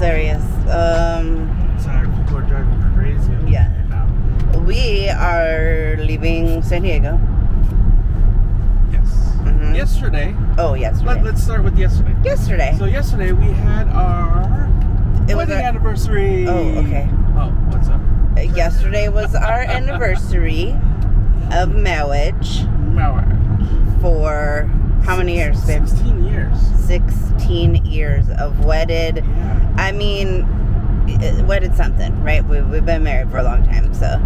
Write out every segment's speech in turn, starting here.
hilarious. Sorry, people are driving crazy. Yeah. Now. We are leaving San Diego. Yes. Mm-hmm. Yesterday. Oh, yesterday. Let's start with yesterday. Yesterday. So yesterday we had our wedding anniversary. Oh, okay. Oh, what's up? Yesterday was our anniversary of marriage. For how many years, babe? 16 years. 16 years of wedded. Yeah. I mean, wedded something, right? We've been married for a long time, so.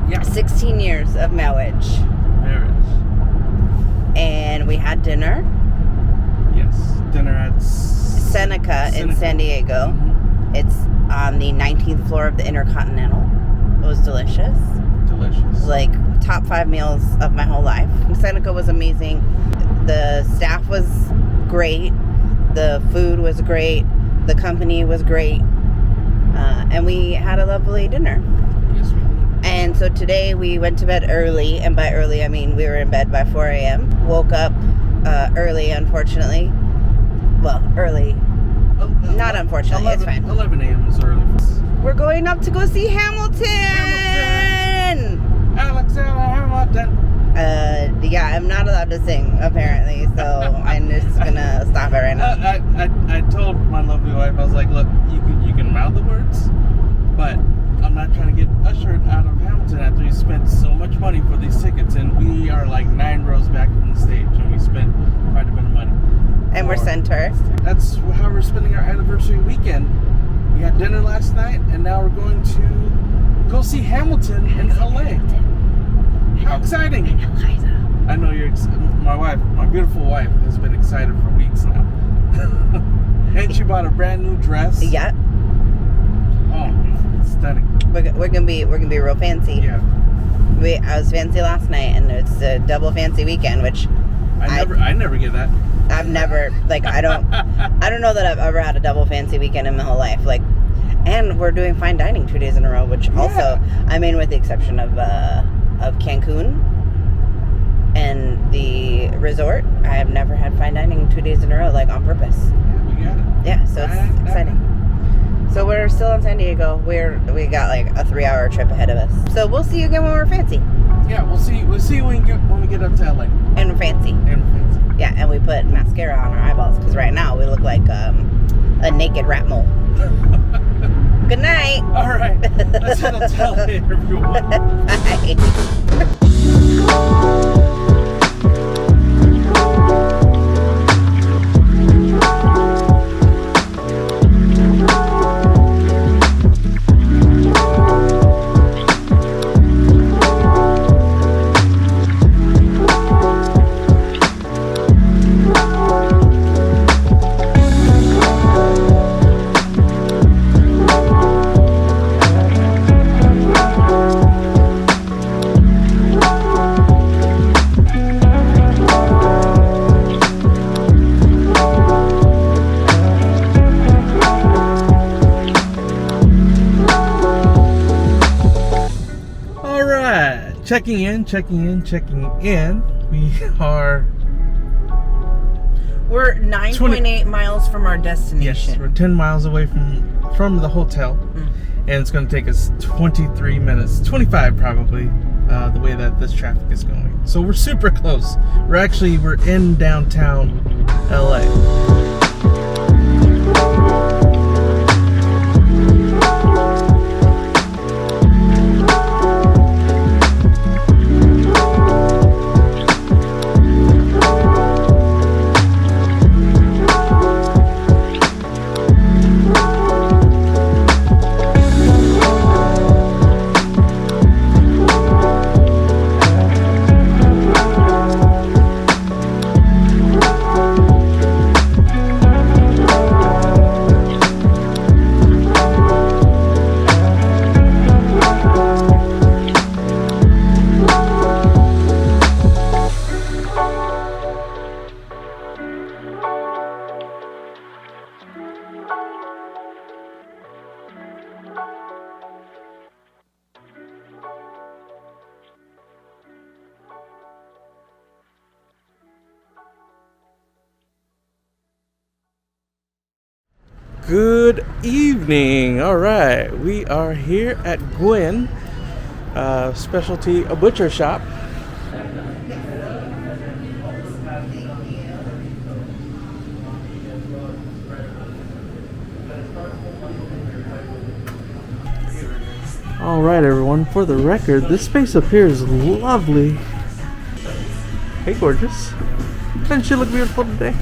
Yeah. 16 years of marriage. And we had dinner. Yes. Dinner at Seneca in San Diego. Mm-hmm. It's on the 19th floor of the Intercontinental. It was delicious. Delicious. Like, top 5 meals of my whole life. Seneca was amazing. The staff was great. The food was great. The company was great. And we had a lovely dinner. Yes, we did. And so today we went to bed early. And by early, I mean we were in bed by 4 a.m. Woke up early, unfortunately. Well, early. Not unfortunately, it's fine. 11 a.m. is early. We're going up to go see Hamilton! Alexander Hamilton! Yeah, I'm not allowed to sing, apparently, so I'm just gonna stop it right now. I told my lovely wife, I was like, look, you can mouth the words, but I'm not trying to get ushered out of Hamilton after you spent so much money for these tickets, and we are like 9 rows back from the stage, and we spent quite a bit of money. And we're center. That's how we're spending our anniversary weekend. We had dinner last night, and now we're going to go see Hamilton in LA. How exciting! I know you're excited. My beautiful wife, has been excited for weeks now. And she bought a brand new dress. Yeah. Oh, stunning. We're gonna be real fancy. Yeah. I was fancy last night, and it's a double fancy weekend, which I never get that. I've never, like, I don't know that I've ever had a double fancy weekend in my whole life. Like, and we're doing fine dining 2 days in a row, which also, I mean, with the exception of Cancun and the resort, I have never had fine dining 2 days in a row, like, on purpose. Yeah, we got it. Yeah, so it's exciting. So we're still in San Diego. We got like a 3-hour trip ahead of us. So we'll see you again when we're fancy. Yeah, we'll see when we get up to LA. And we're fancy. Yeah, and we put mascara on our eyeballs because right now we look like a naked rat mole. Good night. All right. That's it. I'll tell everyone. Bye. Checking in. We're 9.8 miles from our destination. Yes, we're 10 miles away from the hotel. And it's going to take us 23 minutes, 25 probably, the way that this traffic is going. So we're super close. We're in downtown LA. Good evening. All right, we are here at Gwen, specialty a butcher shop. All right, everyone. For the record, this space up here is lovely. Hey, gorgeous. Doesn't she look beautiful today?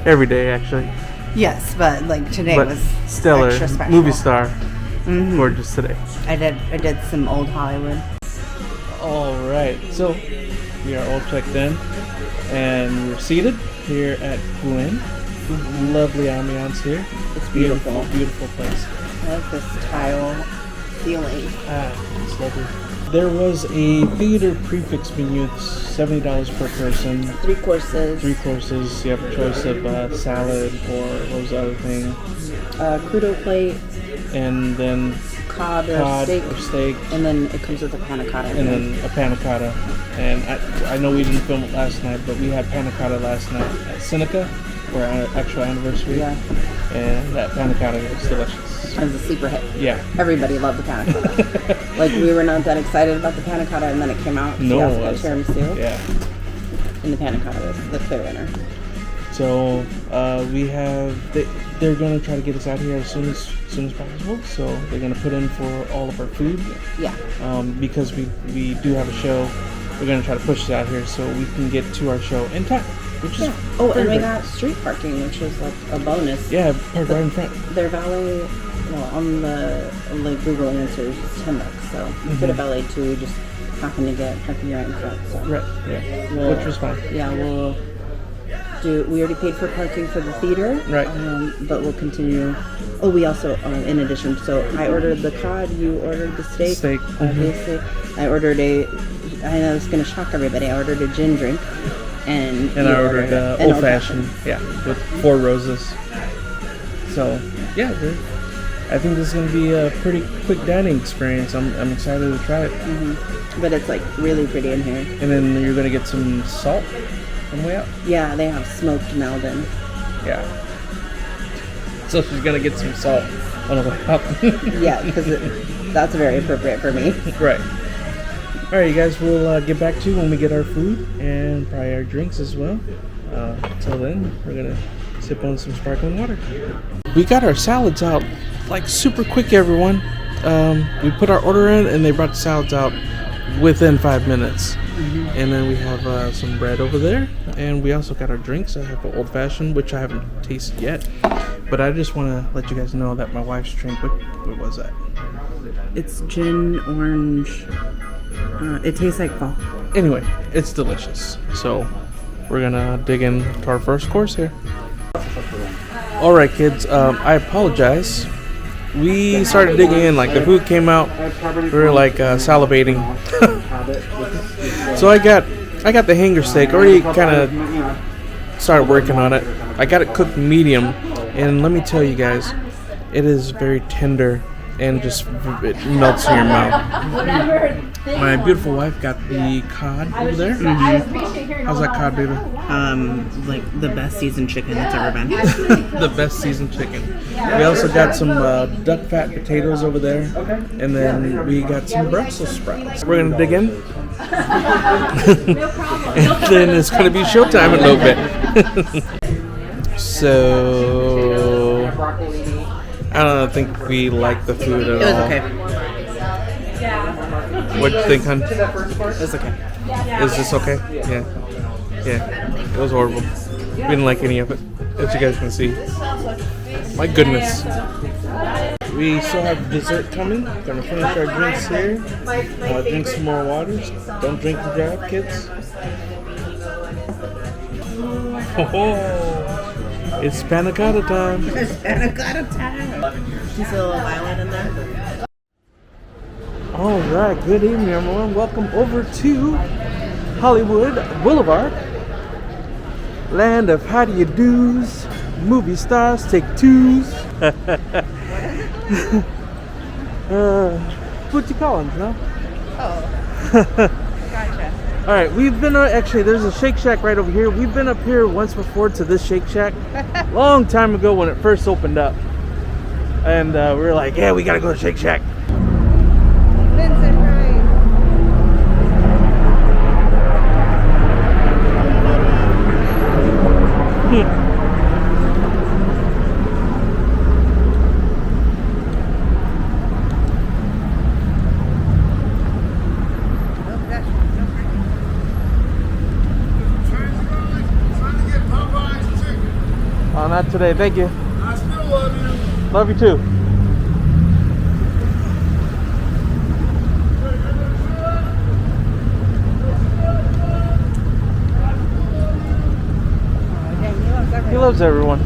Every day, actually. Yes, but like today But was stellar, extra special. movie star, gorgeous today. I did some old Hollywood. All right, so we are all checked in, and we're seated here at Gwen. Lovely ambiance here. It's beautiful. Beautiful place. I like this tile ceiling. It's lovely. There was a theater prefix menu. It's $70 per person. 3 courses. 3 courses. You have a choice of salad or what was the other thing? Crudo plate. And then Cod or steak. And then it comes with a panna cotta. And then a panna cotta. And I know we didn't film it last night, but we had panna cotta last night at Seneca for our actual anniversary. Yeah. And that panna cotta was delicious. It was a sleeper hit. Yeah. Everybody loved the panna cotta. Like, we were not that excited about the panna cotta, and then it came out. No, it was tiramisu. Yeah. And the panna cotta was the clear winner. So we have. They're going to try to get us out here as soon as possible. So they're going to put in for all of our food. Yeah. Because we do have a show. We're going to try to push it out here so we can get to our show in time. Which is and we got street parking, which was like a bonus. Yeah, park right in front. Their valet, on the Google answers, it's $10. So we could have valet too. We just happened to get parking right in front. So. Right. Yeah. Which was fine. Yeah, we'll do. We already paid for parking for the theater. Right. But we'll continue. Oh, we also, in addition, so I ordered the cod. You ordered the steak. Obviously, I ordered I know it's going to shock everybody. I ordered a gin drink. And I ordered old fashioned, with 4 roses. So, yeah, I think this is going to be a pretty quick dining experience. I'm excited to try it. But it's like really pretty in here. And then you're going to get some salt on the way out? Yeah, they have smoked Malden. Yeah. So she's going to get some salt on the way out. Yeah, because that's very appropriate for me. Right. All right, you guys, we'll get back to you when we get our food and probably our drinks as well. Until then, we're going to sip on some sparkling water. We got our salads out like super quick, everyone. We put our order in and they brought the salads out within 5 minutes. And then we have some bread over there. And we also got our drinks. I have an old fashioned, which I haven't tasted yet. But I just want to let you guys know that my wife's drink, what was that? It's gin orange. It tastes like fall. Anyway, it's delicious. So we're gonna dig into our first course here. All right, kids. I apologize. We started digging in, like the food came out. We were like salivating. So I got the hanger steak. Already kind of started working on it. I got it cooked medium, and let me tell you guys, it is very tender. And just it melts in your mouth. My beautiful wife got the cod over there. How's that cod, baby? Like the best seasoned chicken that's ever been. The best seasoned chicken. We also got some duck fat potatoes over there, and then we got some Brussels sprouts. We're gonna dig in, and then it's gonna be showtime in a little bit. So. I don't think we like the food at all. It was okay. What'd you think, hon? It was okay. Is this okay? Yeah. Yeah. It was horrible. We didn't like any of it, as you guys can see. My goodness. We still have dessert coming. Gonna finish our drinks here. Drink some more waters. Don't drink and drive, kids. Oh, it's panna cotta time. It's panna cotta time. You see a little violet in there? All right, good evening, everyone. Welcome over to Hollywood Boulevard, land of how do you do's, movie stars take twos. Booty Collins, no? Oh, gotcha. All right, we've been actually. There's a Shake Shack right over here. We've been up here once before to this Shake Shack, long time ago when it first opened up, and we were like, yeah, we gotta go to Shake Shack. Vincent, right? Oh, not today. Thank you. I still love you. Love you too. He loves everyone.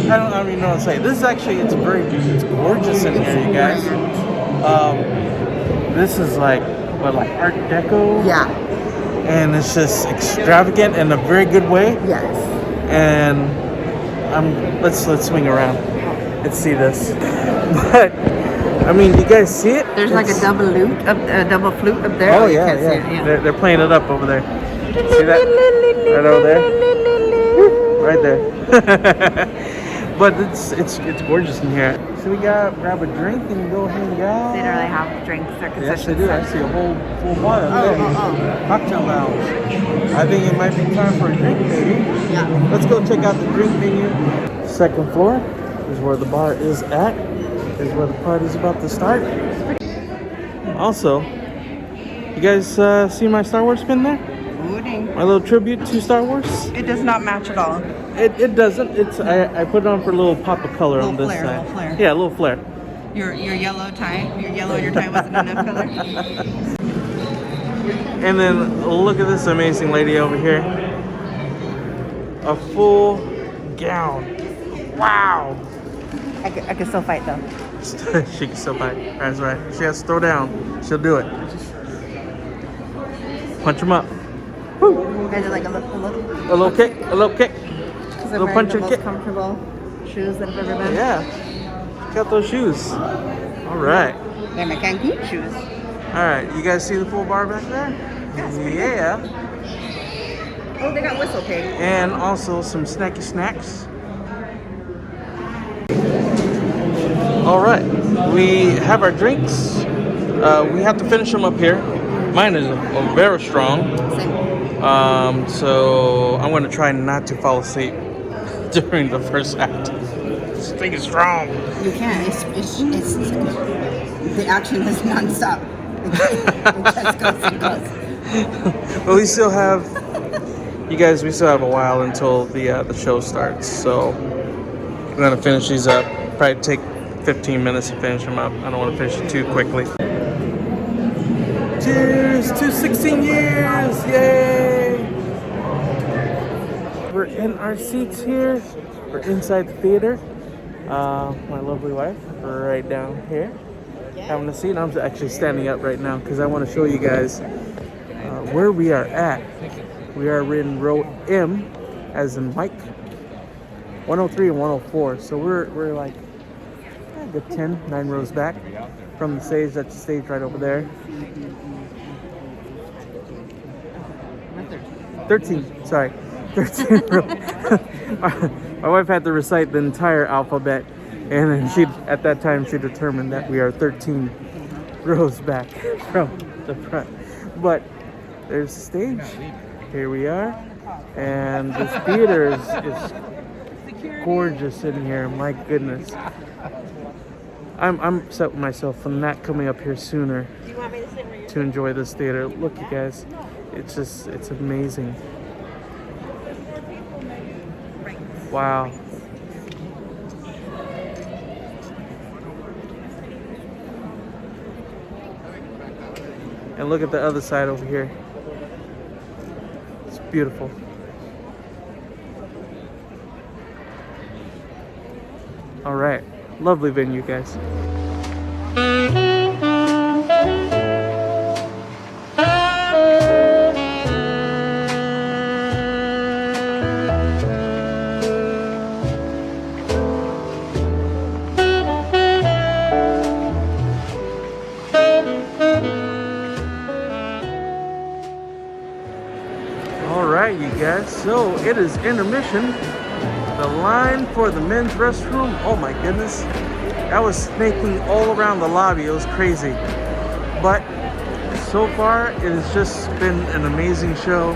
I don't even know what to say. This is actually, it's gorgeous in here, you guys. This is like Art Deco? Yeah. And it's just extravagant in a very good way. Yes. And let's swing around. Let's see this. But I mean, you guys see it? There's like a double flute up there. Oh you yeah, can't see it, yeah. They're playing it up over there. See that? Right over there. Right there. But it's gorgeous in here. So we grab a drink and go hang out. They don't really have drinks or concessions. Yes, they do. I see a whole full bar up there. Cocktail lounge. I think it might be time for a drink, maybe. Yeah. Let's go check out the drink menu. Second floor is where the bar is at. Is where the party's about to start. Also, you guys see my Star Wars pin there? My little tribute to Star Wars. It does not match at all. It doesn't. It's I put it on for a little pop of color on this side. Little flare. Yeah, a little flare. Your yellow tie, your yellow in your tie wasn't enough color. And then look at this amazing lady over here. A full gown. Wow. I could still fight though. She can still fight. That's right. She has to throw down. She'll do it. Punch him up. Woo. You guys are like a little kick. A little kick. Because A I'm little wearing punch the and most kick. comfortable shoes that I've ever been. Yeah. Got those shoes. All right. They're my Cancun shoes. All right. You guys see the full bar back there? Yeah. Oh, they got whistle pig. And also some snacky snacks. All right, we have our drinks. We have to finish them up here. Mine is very strong. Same. So I'm gonna try not to fall asleep during the first act. This thing is strong. You can't. It's the action is nonstop. It just goes and goes. But we still have, you guys. We still have a while until the show starts. So we're gonna finish these up. Probably take 15 minutes to finish them up. I don't want to finish it too quickly. Cheers to 16 years! Yay! We're in our seats here. We're inside the theater. My lovely wife, right down here, having a seat. I'm actually standing up right now because I want to show you guys where we are at. We are in row M, as in Mike, 103 and 104. So we're like a good 9 rows back from the stage. That's the stage right over there. 13, sorry. 13 rows. My wife had to recite the entire alphabet, and then at that time she determined that we are 13 rows back from the front. But there's the stage. Here we are. And this theater is gorgeous in here. My goodness. I'm upset with myself for not coming up here sooner to enjoy this theater. Look, you guys. It's amazing. Wow. And look at the other side over here. It's beautiful. All right. Lovely venue, guys. Alright, you guys, so it is intermission. The line for the men's restroom, oh my goodness, that was snaking all around the lobby. It was crazy. But so far, it has just been an amazing show.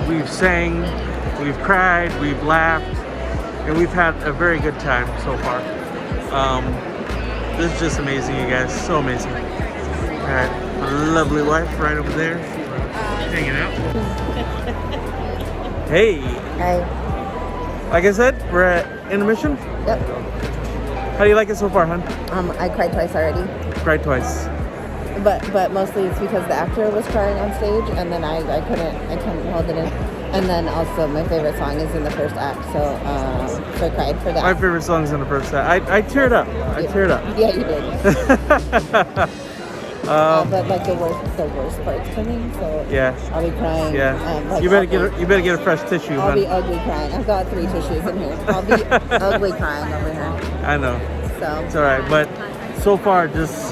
We've sang, we've cried, we've laughed, and we've had a very good time so far. This is just amazing, you guys, so amazing. Alright, my lovely wife right over there, hanging out. Hey! Hi. Like I said, we're at Intermission. Yep. How do you like it so far, hon? I cried twice already. Cried twice. But mostly it's because the actor was crying on stage, and then I couldn't hold it in. And then also my favorite song is in the first act, so I cried for that. My favorite song's in the first act. I teared up. I teared up. Yeah, you did. But like the worst part's coming, so yeah, I'll be crying. Yeah, like you better get a fresh tissue. I'll be ugly crying. I've got 3 tissues in here. I'll be ugly crying over here. I know. So it's all right, but so far, it's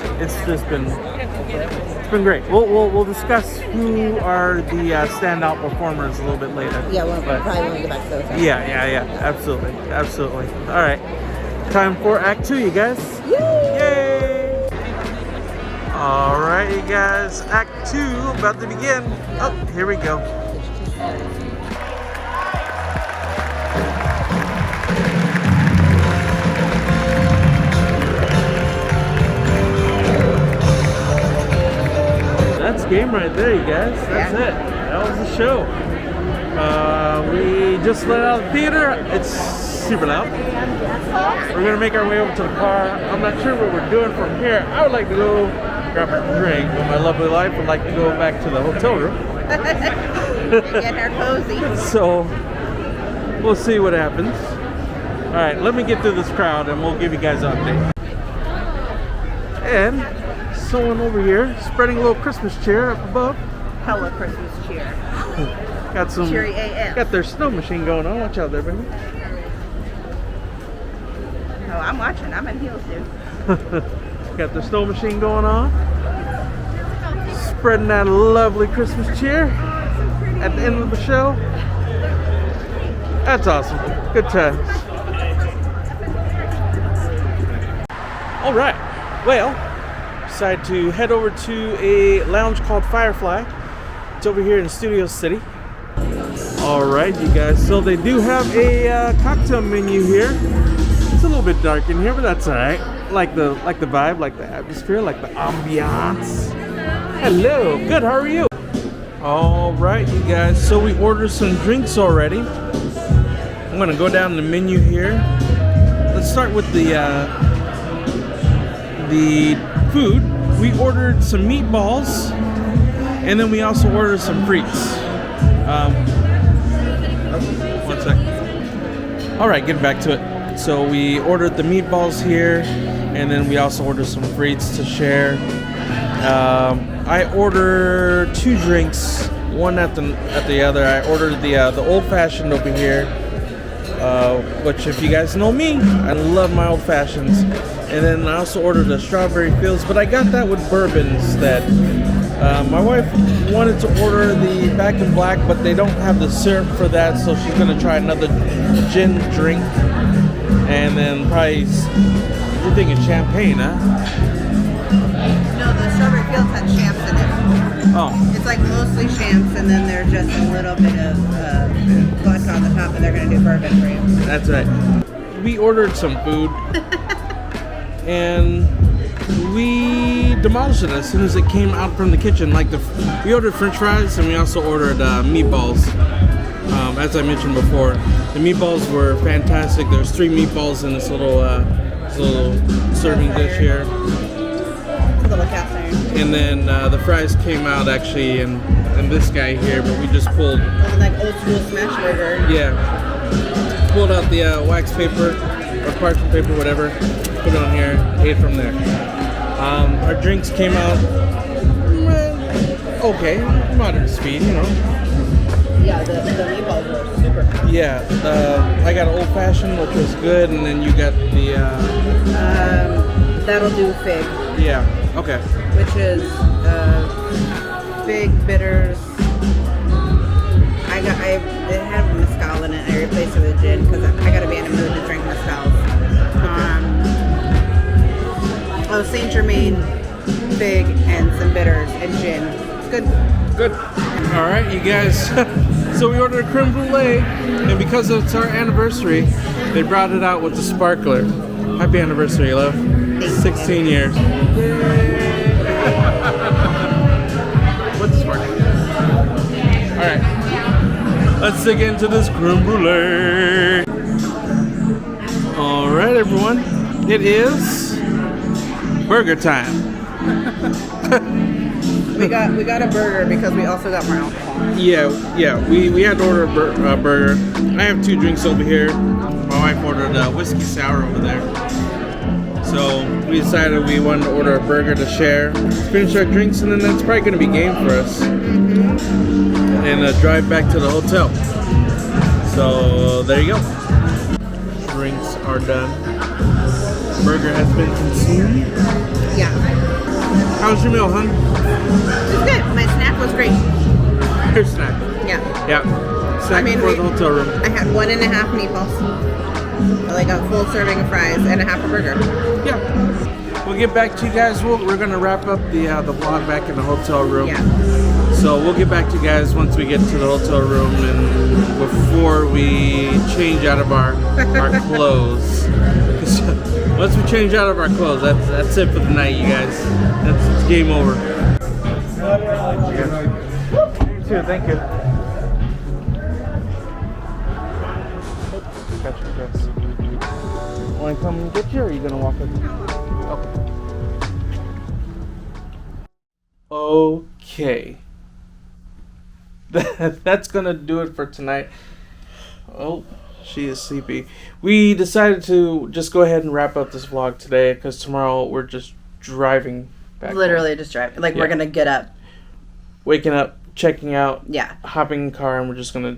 been great. We'll discuss who are the standout performers a little bit later. Yeah, probably when we get back to those. Yeah. Absolutely. All right, time for Act 2, you guys. Yay! All right, you guys, Act 2 about to begin. Oh, here we go. That's game right there, you guys. That's it. That was the show. We just let out of the theater. It's super loud. We're gonna make our way over to the car. I'm not sure what we're doing from here. I would like to go grab a drink, but my lovely wife would like to go back to the hotel room. Get her cozy. So we'll see what happens. All right, let me get through this crowd and we'll give you guys an update. And someone over here spreading a little Christmas cheer up above. Hella Christmas cheer. Got some Cheery AF. Got their snow machine going on. Watch out there, baby. Oh, I'm watching. I'm in heels, dude. Got their snow machine going on. Spreading that lovely Christmas cheer at the end of the show. That's awesome. Good times. All right. Well, decided to head over to a lounge called Firefly. It's over here in Studio City. All right, you guys. So they do have a cocktail menu here. It's a little bit dark in here, but that's all right. Like the vibe, like the atmosphere, like the ambiance. Hello. Good. How are you? All right, you guys. So we ordered some drinks already. I'm gonna go down the menu here. Let's start with the food. We ordered some meatballs, and then we also ordered some frites. One second. All right, getting back to it. So we ordered the meatballs here, and then we also ordered some frites to share. I ordered 2 drinks, one at the other. I ordered the old fashioned over here, which if you guys know me, I love my old fashions. And then I also ordered a strawberry fields, but I got that with bourbon instead. My wife wanted to order the Back in Black, but they don't have the syrup for that, so she's gonna try another gin drink. And then probably, you're thinking champagne, huh? No, the strawberry fields had champs in it. Oh. It's like mostly champs, and then there's just a little bit of vodka on the top, and they're going to do bourbon for you. That's right. We ordered some food, and we demolished it as soon as it came out from the kitchen. Like we ordered French fries, and we also ordered meatballs. As I mentioned before, the meatballs were fantastic. There's 3 meatballs in this little serving dish here. A little cast iron. And then the fries came out actually in this guy here, but we just pulled. Like old school smash burger. Yeah. Pulled out the wax paper or parchment paper, whatever. Put it on here. Ate from there. Our drinks came out okay, moderate speed, you know. Yeah, the meatballs were super fast. Yeah, I got an old fashioned, which was good, and then you got the. That'll do fig. Yeah. Okay. Which is fig bitters. It had mezcal in it. I replaced it with gin because I gotta be in a mood to drink mezcal. Saint Germain, fig, and some bitters and gin. It's good. Good. All right, you guys. So we ordered a creme brulee, and because it's our anniversary, they brought it out with the sparkler. Happy anniversary, love. 16 years. What's the sparkler? All right. Let's dig into this creme brulee. All right, everyone. It is burger time. We got a burger because we also got more alcohol. Yeah. We had to order a burger. I have 2 drinks over here. My wife ordered a whiskey sour over there. So we decided we wanted to order a burger to share, finish our drinks, and then that's probably going to be game for us. And drive back to the hotel. So there you go. Drinks are done. Burger has been consumed. Yeah. How was your meal, hon? It was good. My snack was great. Your snack. Yeah. Yeah. Snack for the hotel room. I had 1.5 meatballs. Like a full serving of fries and a half a burger. Yeah. We'll get back to you guys. We're gonna wrap up the vlog back in the hotel room. Yeah. So we'll get back to you guys once we get to the hotel room and before we change out of our clothes. Once we change out of our clothes, that's it for the night, you guys. It's game over. You too, thank you. Gotcha, yes. Want to come and get you, or are you gonna walk with me? Okay. That's gonna do it for tonight. Oh, she is sleepy. We decided to just go ahead and wrap up this vlog today because tomorrow we're just driving back. Literally just driving. Like we're gonna get up, waking up, checking out, yeah, hopping in the car, and we're just gonna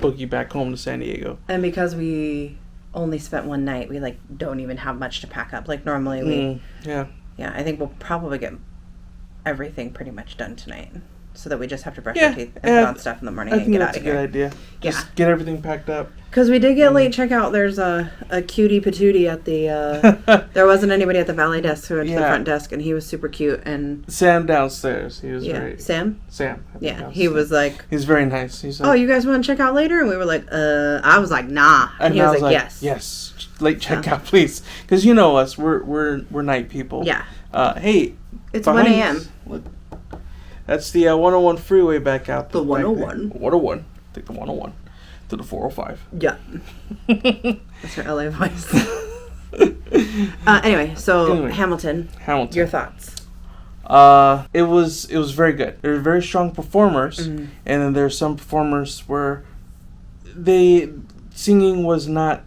boogie back home to San Diego. And because we only spent one night, we like don't even have much to pack up. Like normally we yeah, I think we'll probably get everything pretty much done tonight, so that we just have to brush our teeth and put on stuff in the morning and get out of here. I think that's a good idea. Just get everything packed up. Because we did get late checkout. There's a cutie patootie at the there wasn't anybody at the valet desk, so we went to the front desk, and he was super cute. And Sam downstairs, he was great. Sam, yeah, he was like, he's very nice. He's like, oh, you guys want to check out later? And we were like, I was like, nah, and he was like, yes, late checkout, please, because you know us, we're night people. Yeah. Hey, it's 1 a.m. That's the 101 freeway back out. The 101. 101. Take the 101 to the 405. Yeah. That's her LA voice. Anyway, Hamilton. Your thoughts? It was very good. They were very strong performers, and then there's some performers where singing was not.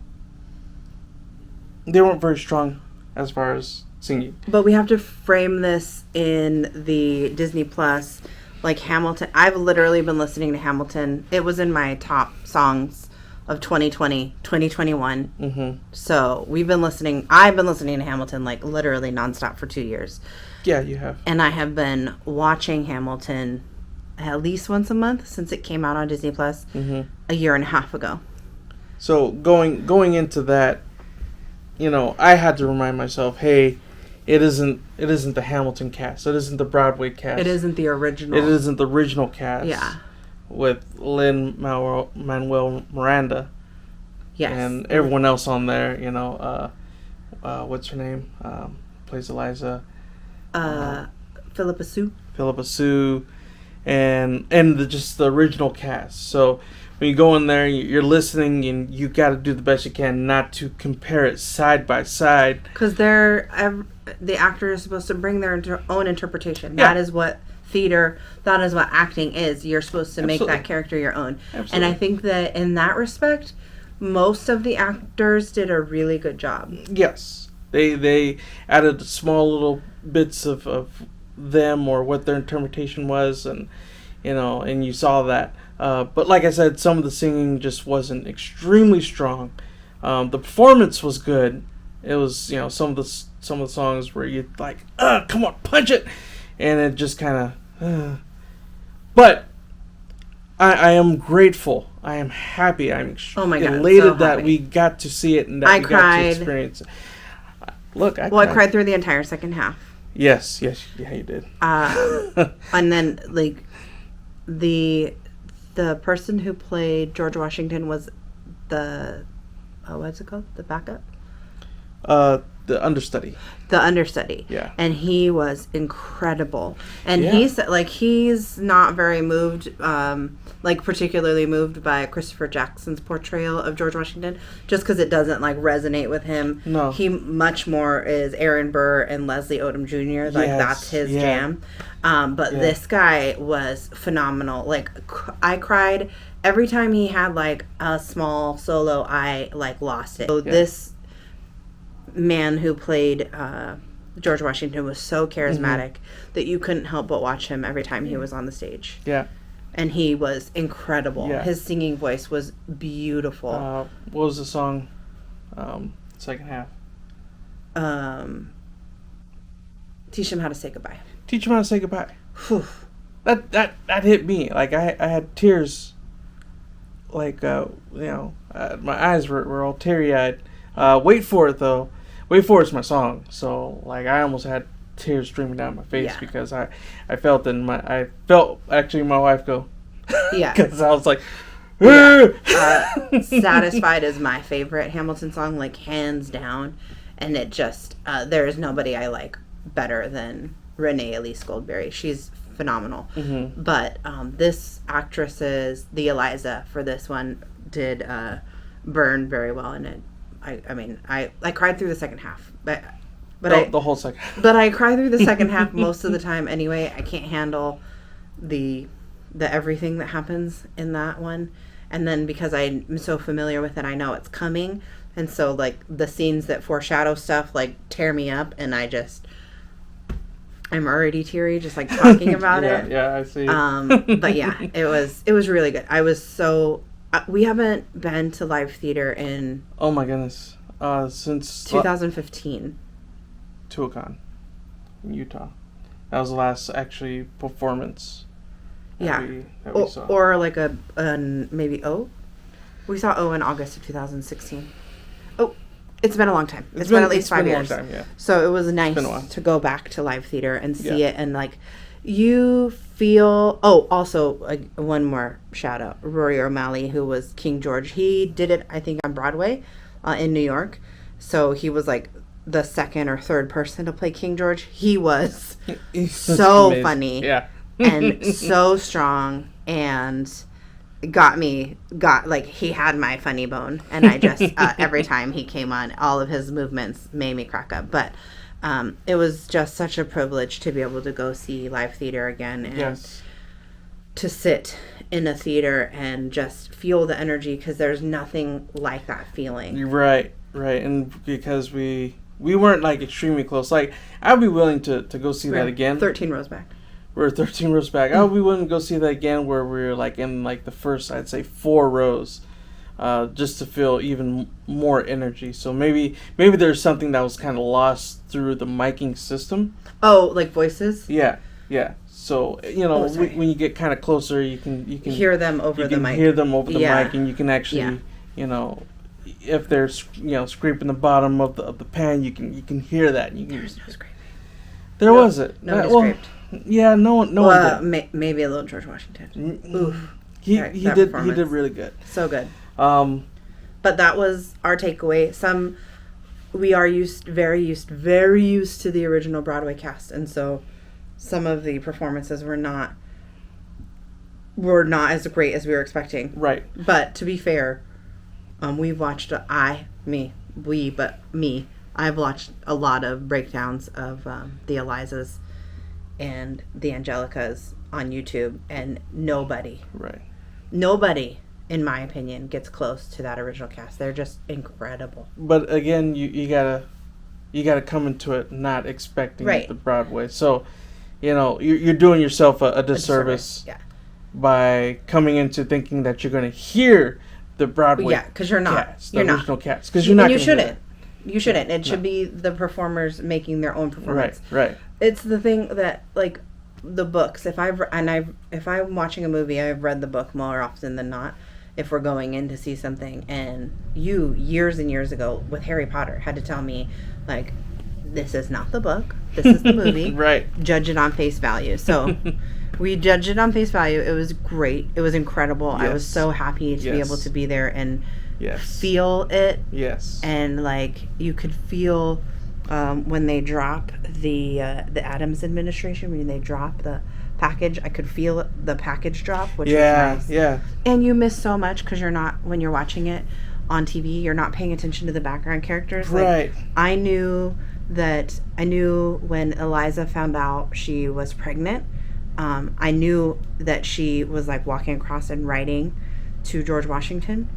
They weren't very strong as far as singing. But we have to frame this in the Disney Plus, like Hamilton. I've literally been listening to Hamilton. It was in my top songs of 2020, 2021. Mm-hmm. So I've been listening to Hamilton like literally nonstop for 2 years. Yeah, you have. And I have been watching Hamilton at least once a month since it came out on Disney Plus a year and a half ago. So going into that, I had to remind myself, hey, it isn't the Hamilton cast. It isn't the Broadway cast. It isn't the original. It isn't the original cast. Yeah. With Lin-Manuel Miranda. Yes. And everyone else on there, you know, what's her name? Plays Eliza. Philippa Sue. Philippa Sue. And just the original cast. So when you go in there, you're listening, and you got to do the best you can not to compare it side by side. Because the actor is supposed to bring their own interpretation. Yeah. That is what theater, that is what acting is. You're supposed to make that character your own. Absolutely. And I think that in that respect, most of the actors did a really good job. Yes. They added small little bits of them or what their interpretation was, and you know, and you saw that. But like I said, some of the singing just wasn't extremely strong. The performance was good. It was, you know, some of the songs where you like, come on, punch it, and it just kind of. But I am grateful. I am happy. I'm elated so that happy. We got to see it and that we got to experience it. Look, I cried through the entire second half. Yes, yeah, you did. And then, like, the person who played George Washington was what's it called? The backup? The understudy. The understudy. Yeah. And he was incredible. And Yeah. he's not very moved, particularly moved by Christopher Jackson's portrayal of George Washington, just because it doesn't, like, resonate with him. No. He much more is Aaron Burr and Leslie Odom Jr. Like, that's his jam. But this guy was phenomenal. Like, I cried every time he had, like, a small solo. I, like, lost it. So this man who played George Washington was so charismatic that you couldn't help but watch him every time he was on the stage. Yeah. And he was incredible. Yeah. His singing voice was beautiful. What was the song? Second half. Teach him how to say goodbye. Teach him how to say goodbye. Whew. That hit me. Like I had tears. Like my eyes were all teary eyed. Wait for it though. Wait for it's my song. So like I almost had tears streaming down my face because I felt my wife go. Yeah. Because I was like. Satisfied is my favorite Hamilton song, like hands down, and it just there is nobody I like better than Renee Elise Goldberry. She's phenomenal. Mm-hmm. But this actress's the Eliza for this one did burn very well in it. I cried through the second half, but the whole second. But I cry through the second half most of the time anyway. I can't handle the everything that happens in that one. And then because I'm so familiar with it, I know it's coming. And so, like, the scenes that foreshadow stuff, like, tear me up. And I'm already teary just, like, talking about it. Yeah, I see. But, yeah, it was really good. I was so... we haven't been to live theater in... Oh, my goodness. Since... 2015. Tuacahn, in Utah. That was the last, actually, performance... Yeah, that we saw. Or like maybe O. We saw O in August of 2016. Oh, it's been a long time. It's been at least 5 years. A long time, yeah. So it was nice to go back to live theater and see it, and like you feel. Oh, also one more shout out, Rory O'Malley, who was King George. He did it, I think, on Broadway, in New York. So he was like the second or third person to play King George. He was so funny. Yeah. And so strong, and he had my funny bone, and I just every time he came on, all of his movements made me crack up. But it was just such a privilege to be able to go see live theater again, and to sit in a theater and just feel the energy, because there's nothing like that feeling. You're right, and because we weren't like extremely close, like I'd be willing to go see that again. 13 rows back. We're 13 rows back. We wouldn't go see that again where we're like in like the first, I'd say 4 rows, just to feel even more energy. So maybe there's something that was kind of lost through the miking system. Oh, like voices? Yeah. So, when you get kind of closer, you can hear them over the mic. You can hear them over the mic, and you can actually, if they're scraping the bottom of the pan, you can hear that. There was no scraping. There wasn't. Nobody scraped. Yeah, no one did. Maybe a little George Washington. Oof. He did really good. So good. But that was our takeaway. We are very used to the original Broadway cast, and so some of the performances were not as great as we were expecting. Right. But to be fair, we've watched I've watched a lot of breakdowns of the Elizas and the Angelicas on YouTube, and nobody, in my opinion, gets close to that original cast. They're just incredible. But again, you gotta come into it not expecting the Broadway. So, you're doing yourself a disservice by coming into thinking that you're going to hear the Broadway because you're not. Cast, the original cast. Because you're not. You shouldn't. You shouldn't. It should be the performers making their own performance. Right. It's the thing that, like, the books. If I'm watching a movie, I've read the book more often than not. If we're going in to see something, and you years and years ago with Harry Potter had to tell me, like, this is not the book. This is the movie. Right. Judge it on face value. So we judged it on face value. It was great. It was incredible. Yes. I was so happy to be able to be there and feel it. Yes. And, like, you could feel when they drop the Adams administration, when they drop the package, I could feel the package drop, which was nice. Yeah. And you miss so much because when you're watching it on TV, you're not paying attention to the background characters. Right. Like, I knew when Eliza found out she was pregnant. I knew that she was, like, walking across and writing to George Washington,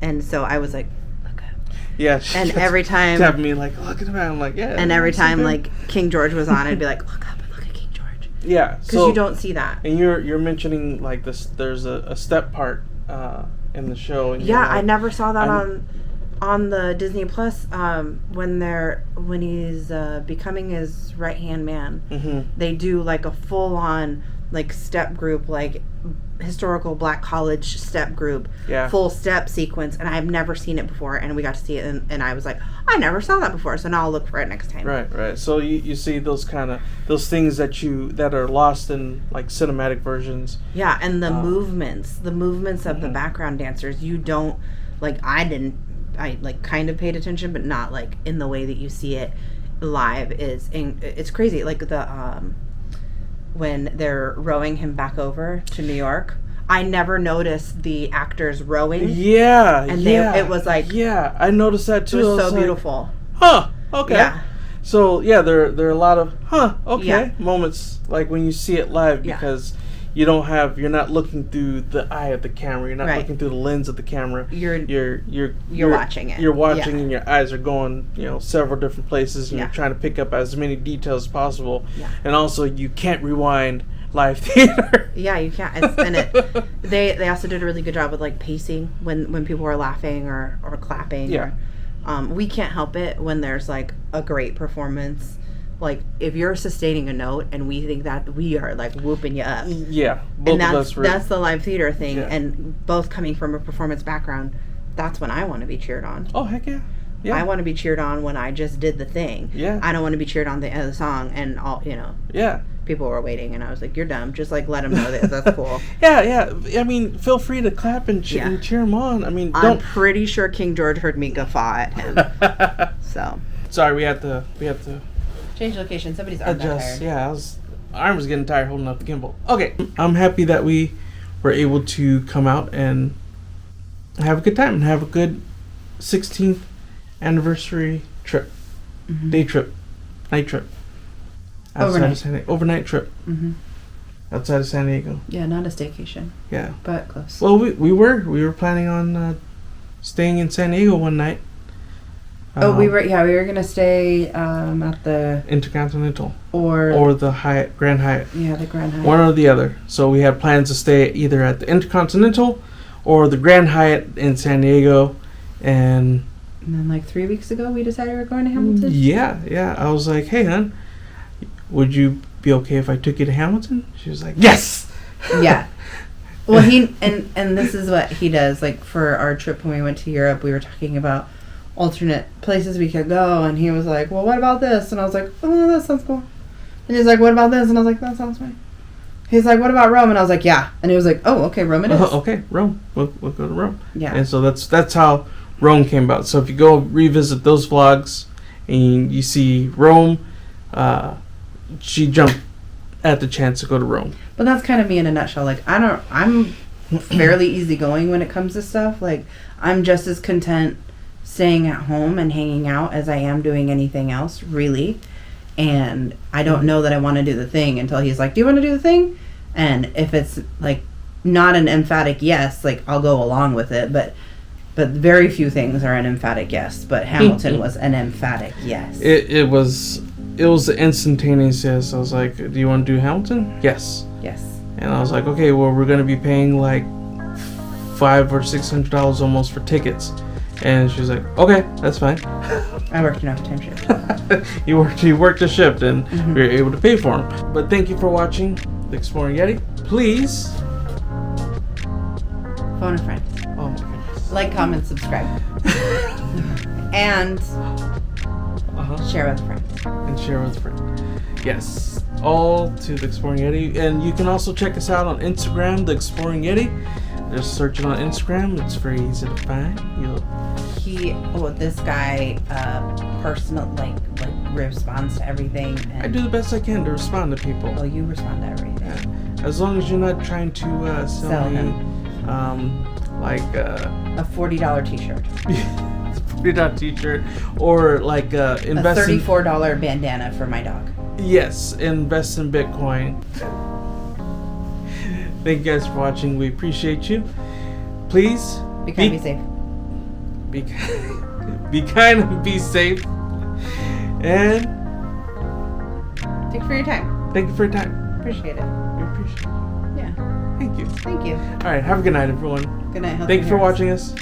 and so I was like, look up. Yeah. And every time tapped me like, look at him. I'm like, yeah. And every time like King George was on, I'd be like, look up and look at King George. Yeah. Because you don't see that. And you're mentioning, like, this. There's a step part in the show. And yeah, I never saw that on the Disney Plus when he's becoming his right hand man. Mm-hmm. They do, like, a full on, like, step group, like historical black college step group, full step sequence, and I've never seen it before, and we got to see it, and I was like, I never saw that before, so now I'll look for it next time. Right. So you see those things that are lost in, like, cinematic versions. Yeah, and the movements of the background dancers, you don't, like, I like kind of paid attention, but not, like, in the way that you see it live. It's crazy. Like, the when they're rowing him back over to New York, I never noticed the actors rowing. Yeah, and it was like, I noticed that too. It was so beautiful. Like, okay. Yeah. So there are a lot of moments, like, when you see it live, because you're not looking through the eye of the camera. You're not looking through the lens of the camera. You're watching it. You're watching, and your eyes are going, several different places, and you're trying to pick up as many details as possible. Yeah. And also, you can't rewind live theater. Yeah, you can't. They also did a really good job with, like, pacing when people were laughing or clapping. Yeah. We can't help it when there's, like, a great performance. Like, if you're sustaining a note and we think that, we are, like, whooping you up. Yeah. Both and of us that's the live theater thing. Yeah. And both coming from a performance background, that's when I want to be cheered on. Oh, heck yeah. Yeah. I want to be cheered on when I just did the thing. Yeah. I don't want to be cheered on the end of the song and all, Yeah. People were waiting, and I was like, you're dumb. Just, like, let them know that that's cool. Yeah. I mean, feel free to clap and cheer him on. I mean, I'm pretty sure King George heard me guffaw at him. So. Sorry, we had to change location. Somebody's arm got tired. Yeah, arm was getting tired holding up the gimbal. Okay, I'm happy that we were able to come out and have a good time and have a good 16th anniversary trip, day trip, night trip, overnight trip, outside of San Diego. Yeah, not a staycation. Yeah, but close. Well, we were planning on staying in San Diego one night. We were gonna stay at the Intercontinental or the Hyatt, Grand Hyatt. Yeah, the Grand Hyatt. One or the other. So we had plans to stay either at the Intercontinental or the Grand Hyatt in San Diego, and then, like, 3 weeks ago, we decided we were going to Hamilton. Yeah. I was like, hey, hon, would you be okay if I took you to Hamilton? She was like, yes. Yeah. Well, he and this is what he does. Like for our trip when we went to Europe, we were talking about alternate places we could go, and he was like, "Well, what about this?" And I was like, "Oh, that sounds cool." And he's like, "What about this?" And I was like, "That sounds fine." He's like, "What about Rome?" And I was like, "Yeah." And he was like, "Oh, okay, Rome it is." Okay, Rome. We'll go to Rome. Yeah. And so that's how Rome came about. So if you go revisit those vlogs and you see Rome, she jumped at the chance to go to Rome. But that's kind of me in a nutshell. Like, I'm fairly easygoing when it comes to stuff. Like, I'm just as content staying at home and hanging out as I am doing anything else, really. And I don't know that I want to do the thing until he's like, "Do you want to do the thing?" And if it's like not an emphatic yes, like I'll go along with it. But very few things are an emphatic yes. But Hamilton was an emphatic yes. It was an instantaneous yes. I was like, "Do you want to do Hamilton?" Yes. Yes. And I was like, "Okay, well, we're gonna be paying like $500 or $600 almost for tickets." And she was like, "Okay, that's fine." I worked an overtime shift. You worked a shift, and we were able to pay for them. But thank you for watching the Exploring Yeti. Please Phone a friend. Oh my goodness. Like, comment, subscribe. And share with a friend. And share with a friend. Yes. All to the Exploring Yeti. And you can also check us out on Instagram, the Exploring Yeti. Just search it on Instagram. It's very easy to find. This guy personal like responds to everything. And I do the best I can to respond to people. Well, you respond to everything. Yeah. As long as you're not trying to sell me him like a $40 t-shirt. $40 t-shirt, or like invest a $34 bandana for my dog. Yes, invest in Bitcoin. Thank you guys for watching. We appreciate you. Please be kind, be safe. Be kind and be safe. And thank you for your time. Thank you for your time. Appreciate it. We appreciate it. Yeah. Thank you. Thank you. All right. Have a good night, everyone. Good night. Thank you for watching us.